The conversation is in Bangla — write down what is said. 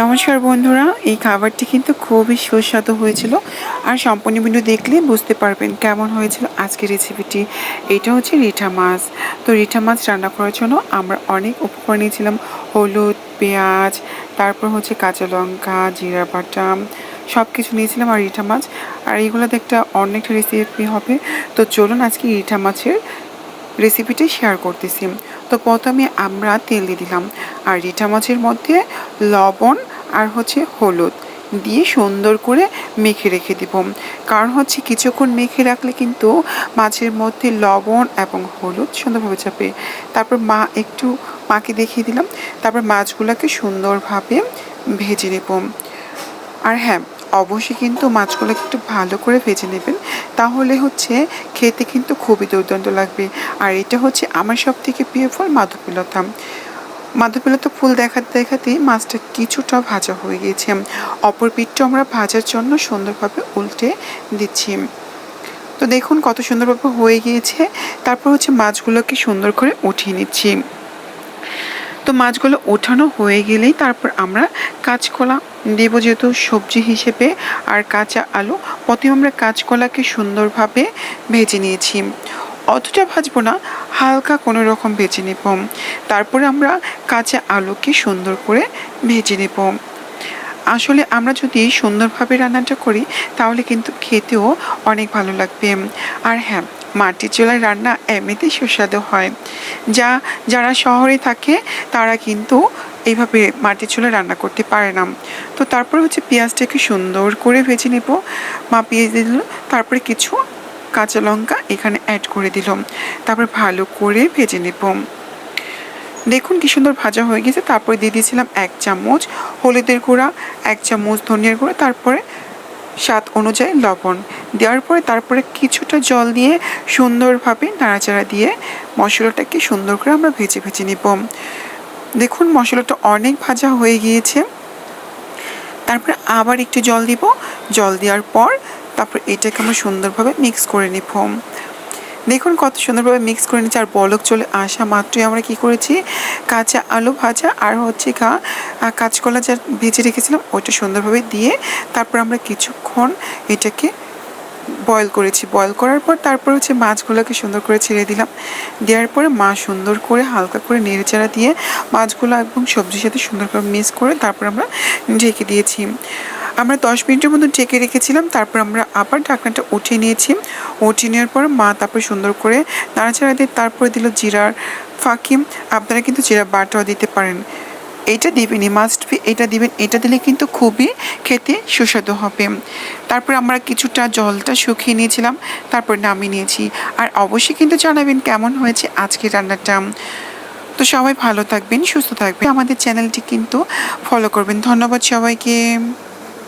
নমস্কার বন্ধুরা, এই খাবারটি কিন্তু খুবই সুস্বাদু হয়েছিল। আর সম্পূর্ণ ভিডিও দেখলে বুঝতে পারবেন কেমন হয়েছিল আজকের রেসিপিটি। এটা হচ্ছে রিঠা মাছ। তো রিঠা মাছ রান্না করার জন্য আমরা অনেক উপকরণ নিয়েছিলাম। হলুদ, পেঁয়াজ, তারপর হচ্ছে কাঁচা লঙ্কা, জিরা বাটা, সব কিছু নিয়েছিলাম। আর রিঠা মাছ, আর এইগুলোতে একটা অনেকটা রেসিপি হবে। তো চলুন আজকে রিঠা মাছের রেসিপিটি শেয়ার করতেছি। তো প্রথমে আমরা তেল দিয়ে দিলাম, আর রিঠা মাছের মধ্যে লবণ আর হচ্ছে হলুদ দিয়ে সুন্দর করে মেখে রেখে দিব। কারণ হচ্ছে কিছুক্ষণ মেখে রাখলে কিন্তু মাছের মধ্যে লবণ এবং হলুদ সুন্দরভাবে যাবে। তারপর মাকে দেখিয়ে দিলাম। তারপর মাছগুলোকে সুন্দরভাবে ভেজে নেব। আর হ্যাঁ, অবশ্যই কিন্তু মাছগুলোকে একটু ভালো করে ভেজে নেবেন, তাহলে হচ্ছে খেতে কিন্তু খুবই দুর্দান্ত লাগবে। আর এটা হচ্ছে আমার সব থেকে প্রিয় ফল মাধবীলতা। মাধবীলতা ফুল দেখাতে দেখাতেই মাছটা কিছুটা ভাজা হয়ে গিয়েছে। অপর পিঠটা আমরা ভাজার জন্য সুন্দরভাবে উল্টে দিচ্ছি। তো দেখুন কত সুন্দরভাবে হয়ে গিয়েছে। তারপর হচ্ছে মাছগুলোকে সুন্দর করে উঠিয়ে নিচ্ছি। তো মাছগুলো ওঠানো হয়ে গেলেই তারপর আমরা কাঁচকলা দেবো, যেহেতু সবজি হিসেবে। আর কাঁচা আলু, প্রথমে আমরা কাঁচকলাকে সুন্দরভাবে ভেজে নিয়েছি। অতটা ভাজবো না, হালকা কোনো রকম ভেজে নেব। তারপরে আমরা কাঁচা আলুকে সুন্দর করে ভেজে নেব। আসলে আমরা যদি সুন্দরভাবে রান্নাটা করি তাহলে কিন্তু খেতেও অনেক ভালো লাগবে। আর হ্যাঁ, মাটির চুলায় রান্না এমনিতেই সুস্বাদু হয়। যারা শহরে থাকে তারা কিন্তু এইভাবে মাটির চুলায় রান্না করতে পারে না। তো তারপর হচ্ছে পেঁয়াজটাকে সুন্দর করে ভেজে নেব। মা পেঁয়াজ দিয়ে দিল, তারপরে কিছু কাঁচা লঙ্কা এখানে অ্যাড করে দিলাম। তারপর ভালো করে ভেজে নেব। দেখুন কি সুন্দর ভাজা হয়ে গেছে। তারপরে দিয়ে দিয়েছিলাম 1 চামচ হলুদের গুঁড়া, 1 চামচ ধনিয়ার গুঁড়া, তারপরে স্বাদ অনুযায়ী লবণ দেওয়ার পরে তারপরে কিছুটা জল দিয়ে সুন্দরভাবে নাড়াচাড়া দিয়ে মশলাটাকে সুন্দর করে আমরা ভেজে ভেজে নেব। দেখুন মশলাটা অনেক ভাজা হয়ে গিয়েছে। তারপরে আবার একটু জল দিব। জল দেওয়ার পর তারপর এটাকে আমরা সুন্দরভাবে মিক্স করে নেব। দেখুন কত সুন্দরভাবে মিক্স করে নিচ্ছি। আর বলক চলে আসা মাত্রই আমরা কি করেছি, কাঁচা আলু ভাজা আর হচ্ছে কাঁচকলা যা ভেজে রেখেছিলাম ওইটা সুন্দরভাবে দিয়ে তারপর আমরা কিছুক্ষণ এটাকে বয়েল করেছি। বয়েল করার পর তারপর হচ্ছে মাছগুলোকে সুন্দর করে ছেড়ে দিলাম। দেওয়ার পরে সুন্দর করে হালকা করে নেড়েচাড়া দিয়ে মাছগুলো একদম সবজির সাথে সুন্দর করে মিক্স করে তারপর আমরা ঢেকে দিয়েছি। আমরা 10 মিনিটের মতো ঢেকে রেখেছিলাম। তারপর আমরা আবার ঢাকনাটা উঠিয়ে নিয়েছি। উঠিয়ে নেওয়ার পর তারপর সুন্দর করে নাড়াচাড়া দিয়ে তারপরে দিল জিরার ফাঁকি। আপনারা কিন্তু জিরা বাটাও দিতে পারেন, এইটা দিবেনই, মাস্ট বি এটা দিবেন। এটা দিলে কিন্তু খুবই খেতে সুস্বাদু হবে। তারপর আমরা কিছুটা জলটা শুকিয়ে নিয়েছিলাম, তারপর নামিয়ে নিয়েছি। আর অবশ্যই কিন্তু জানাবেন কেমন হয়েছে আজকের রান্নাটা। তো সবাই ভালো থাকবেন, সুস্থ থাকবেন, আমাদের চ্যানেলটি কিন্তু ফলো করবেন। ধন্যবাদ সবাইকে।